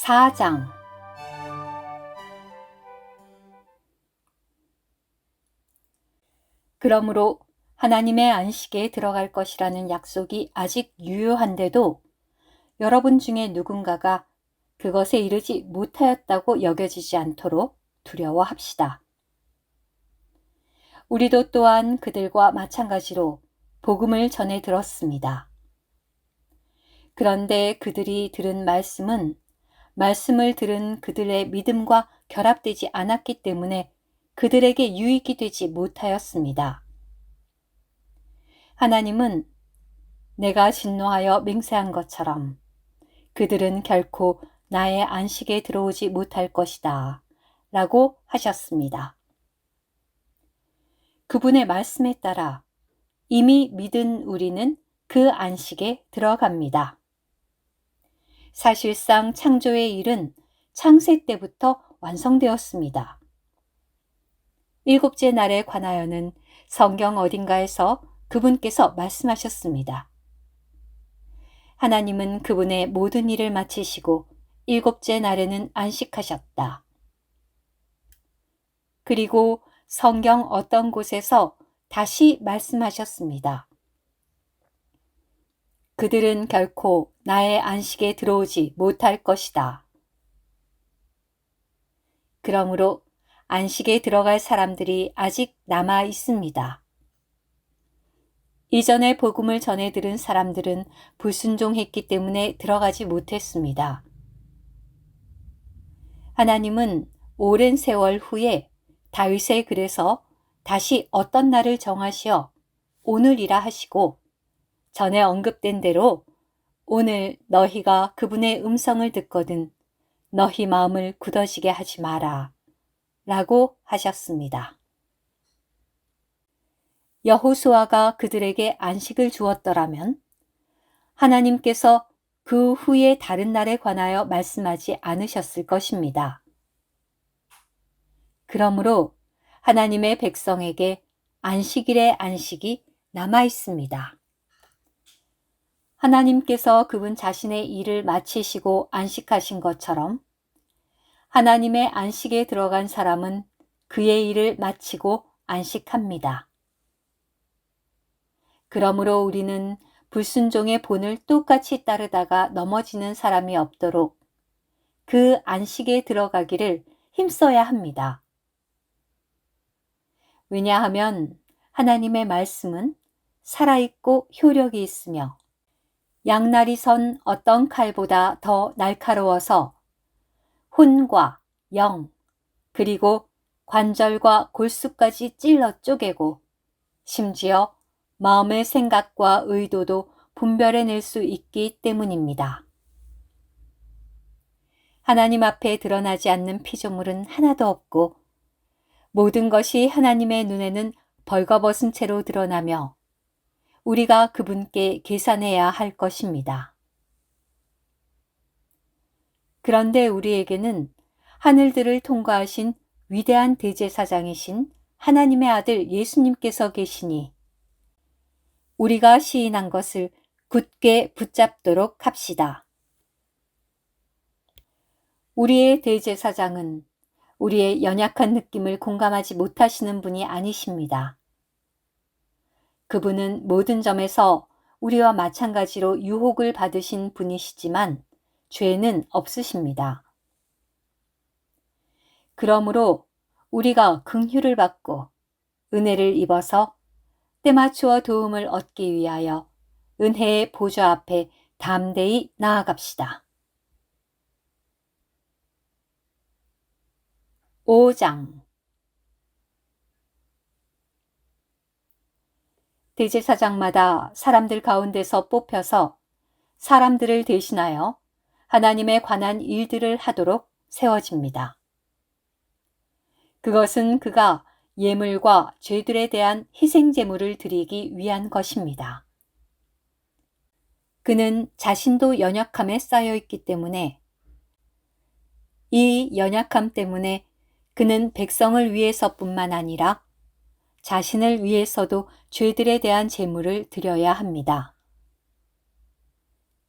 4장. 그러므로 하나님의 안식에 들어갈 것이라는 약속이 아직 유효한데도 여러분 중에 누군가가 그것에 이르지 못하였다고 여겨지지 않도록 두려워합시다. 우리도 또한 그들과 마찬가지로 복음을 전해 들었습니다. 그런데 그들이 들은 말씀을 들은 그들의 믿음과 결합되지 않았기 때문에 그들에게 유익이 되지 못하였습니다. 하나님은 내가 진노하여 맹세한 것처럼 그들은 결코 나의 안식에 들어오지 못할 것이다 라고 하셨습니다. 그분의 말씀에 따라 이미 믿은 우리는 그 안식에 들어갑니다. 사실상 창조의 일은 창세 때부터 완성되었습니다. 일곱째 날에 관하여는 성경 어딘가에서 그분께서 말씀하셨습니다. 하나님은 그분의 모든 일을 마치시고 일곱째 날에는 안식하셨다. 그리고 성경 어떤 곳에서 다시 말씀하셨습니다. 그들은 결코 나의 안식에 들어오지 못할 것이다. 그러므로 안식에 들어갈 사람들이 아직 남아 있습니다. 이전에 복음을 전해 들은 사람들은 불순종했기 때문에 들어가지 못했습니다. 하나님은 오랜 세월 후에 다윗의 글에서 다시 어떤 날을 정하시어 오늘이라 하시고 전에 언급된 대로 오늘 너희가 그분의 음성을 듣거든 너희 마음을 굳어지게 하지 마라 라고 하셨습니다. 여호수아가 그들에게 안식을 주었더라면 하나님께서 그 후에 다른 날에 관하여 말씀하지 않으셨을 것입니다. 그러므로 하나님의 백성에게 안식일의 안식이 남아 있습니다. 하나님께서 그분 자신의 일을 마치시고 안식하신 것처럼 하나님의 안식에 들어간 사람은 그의 일을 마치고 안식합니다. 그러므로 우리는 불순종의 본을 똑같이 따르다가 넘어지는 사람이 없도록 그 안식에 들어가기를 힘써야 합니다. 왜냐하면 하나님의 말씀은 살아있고 효력이 있으며 양날이 선 어떤 칼보다 더 날카로워서 혼과 영 그리고 관절과 골수까지 찔러 쪼개고 심지어 마음의 생각과 의도도 분별해낼 수 있기 때문입니다. 하나님 앞에 드러나지 않는 피조물은 하나도 없고 모든 것이 하나님의 눈에는 벌거벗은 채로 드러나며 우리가 그분께 계산해야 할 것입니다. 그런데 우리에게는 하늘들을 통과하신 위대한 대제사장이신 하나님의 아들 예수님께서 계시니 우리가 시인한 것을 굳게 붙잡도록 합시다. 우리의 대제사장은 우리의 연약한 느낌을 공감하지 못하시는 분이 아니십니다. 그분은 모든 점에서 우리와 마찬가지로 유혹을 받으신 분이시지만 죄는 없으십니다. 그러므로 우리가 긍휼을 받고 은혜를 입어서 때맞추어 도움을 얻기 위하여 은혜의 보좌 앞에 담대히 나아갑시다. 5장. 대제사장마다 사람들 가운데서 뽑혀서 사람들을 대신하여 하나님에 관한 일들을 하도록 세워집니다. 그것은 그가 예물과 죄들에 대한 희생제물을 드리기 위한 것입니다. 그는 자신도 연약함에 쌓여 있기 때문에 이 연약함 때문에 그는 백성을 위해서뿐만 아니라 자신을 위해서도 죄들에 대한 제물을 드려야 합니다.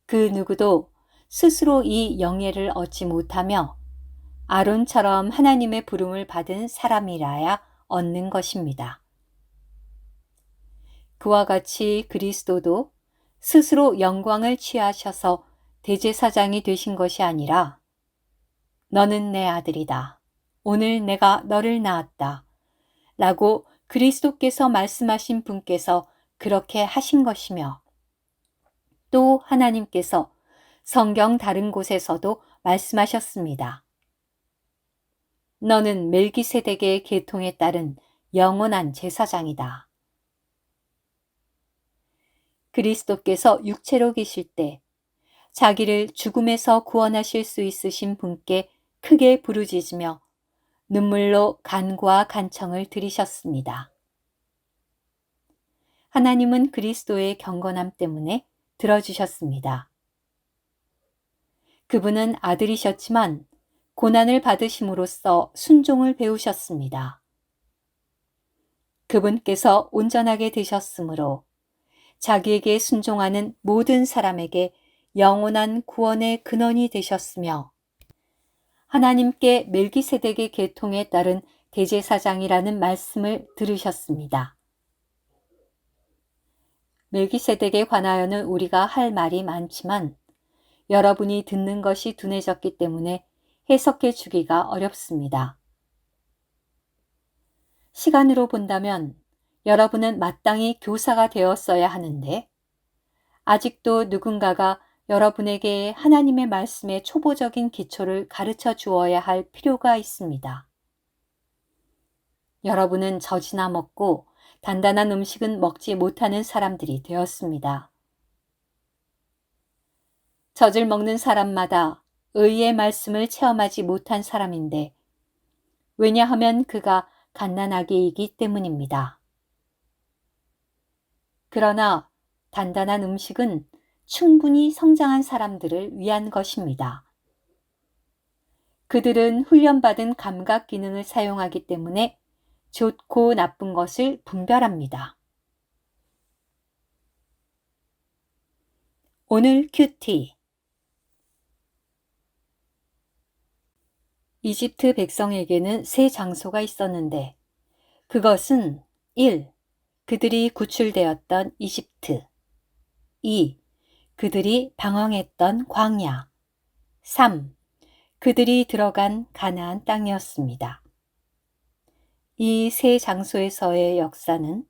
그 누구도 스스로 이 영예를 얻지 못하며 아론처럼 하나님의 부름을 받은 사람이라야 얻는 것입니다. 그와 같이 그리스도도 스스로 영광을 취하셔서 대제사장이 되신 것이 아니라 너는 내 아들이다. 오늘 내가 너를 낳았다. 라고 그리스도께서 말씀하신 분께서 그렇게 하신 것이며 또 하나님께서 성경 다른 곳에서도 말씀하셨습니다. 너는 멜기세덱의 계통에 따른 영원한 제사장이다. 그리스도께서 육체로 계실 때 자기를 죽음에서 구원하실 수 있으신 분께 크게 부르짖으며 눈물로 간구와 간청을 드리셨습니다. 하나님은 그리스도의 경건함 때문에 들어주셨습니다. 그분은 아들이셨지만 고난을 받으심으로써 순종을 배우셨습니다. 그분께서 온전하게 되셨으므로 자기에게 순종하는 모든 사람에게 영원한 구원의 근원이 되셨으며 하나님께 멜기세덱의 계통에 따른 대제사장이라는 말씀을 들으셨습니다. 멜기세덱에 관하여는 우리가 할 말이 많지만 여러분이 듣는 것이 둔해졌기 때문에 해석해 주기가 어렵습니다. 시간으로 본다면 여러분은 마땅히 교사가 되었어야 하는데 아직도 누군가가 여러분에게 하나님의 말씀의 초보적인 기초를 가르쳐 주어야 할 필요가 있습니다. 여러분은 젖이나 먹고 단단한 음식은 먹지 못하는 사람들이 되었습니다. 젖을 먹는 사람마다 의의 말씀을 체험하지 못한 사람인데 왜냐하면 그가 갓난아기이기 때문입니다. 그러나 단단한 음식은 충분히 성장한 사람들을 위한 것입니다. 그들은 훈련받은 감각 기능을 사용하기 때문에 좋고 나쁜 것을 분별합니다. 오늘 큐티 이집트 백성에게는 세 장소가 있었는데 그것은 1. 그들이 구출되었던 이집트 2. 그들이 방황했던 광야 3. 그들이 들어간 가나안 땅이었습니다. 이 세 장소에서의 역사는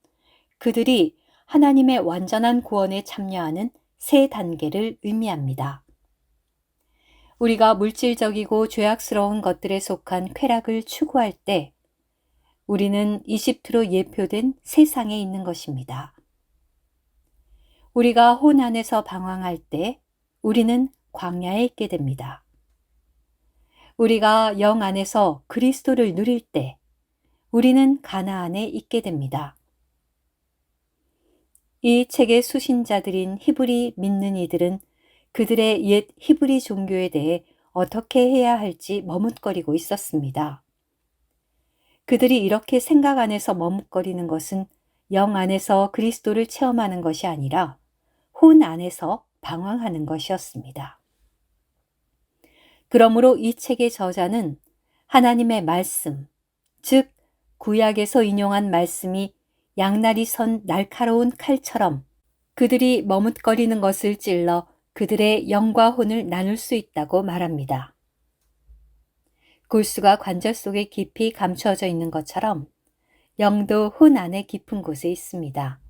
그들이 하나님의 완전한 구원에 참여하는 세 단계를 의미합니다. 우리가 물질적이고 죄악스러운 것들에 속한 쾌락을 추구할 때 우리는 이집트로 예표된 세상에 있는 것입니다. 우리가 혼 안에서 방황할 때 우리는 광야에 있게 됩니다. 우리가 영 안에서 그리스도를 누릴 때 우리는 가나안에 있게 됩니다. 이 책의 수신자들인 히브리 믿는 이들은 그들의 옛 히브리 종교에 대해 어떻게 해야 할지 머뭇거리고 있었습니다. 그들이 이렇게 생각 안에서 머뭇거리는 것은 영 안에서 그리스도를 체험하는 것이 아니라 혼 안에서 방황하는 것이었습니다. 그러므로 이 책의 저자는 하나님의 말씀, 즉 구약에서 인용한 말씀이 양날이 선 날카로운 칼처럼 그들이 머뭇거리는 것을 찔러 그들의 영과 혼을 나눌 수 있다고 말합니다. 골수가 관절 속에 깊이 감추어져 있는 것처럼 영도 혼 안에 깊은 곳에 있습니다.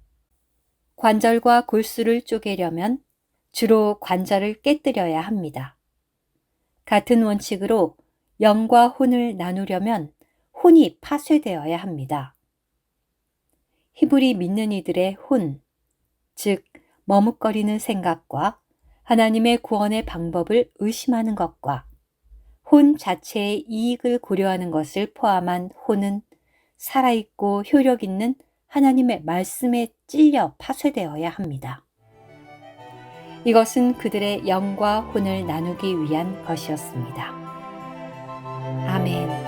관절과 골수를 쪼개려면 주로 관절을 깨뜨려야 합니다. 같은 원칙으로 영과 혼을 나누려면 혼이 파쇄되어야 합니다. 히브리 믿는 이들의 혼, 즉 머뭇거리는 생각과 하나님의 구원의 방법을 의심하는 것과 혼 자체의 이익을 고려하는 것을 포함한 혼은 살아있고 효력 있는 하나님의 말씀에 찔려 파쇄되어야 합니다. 이것은 그들의 영과 혼을 나누기 위한 것이었습니다. 아멘.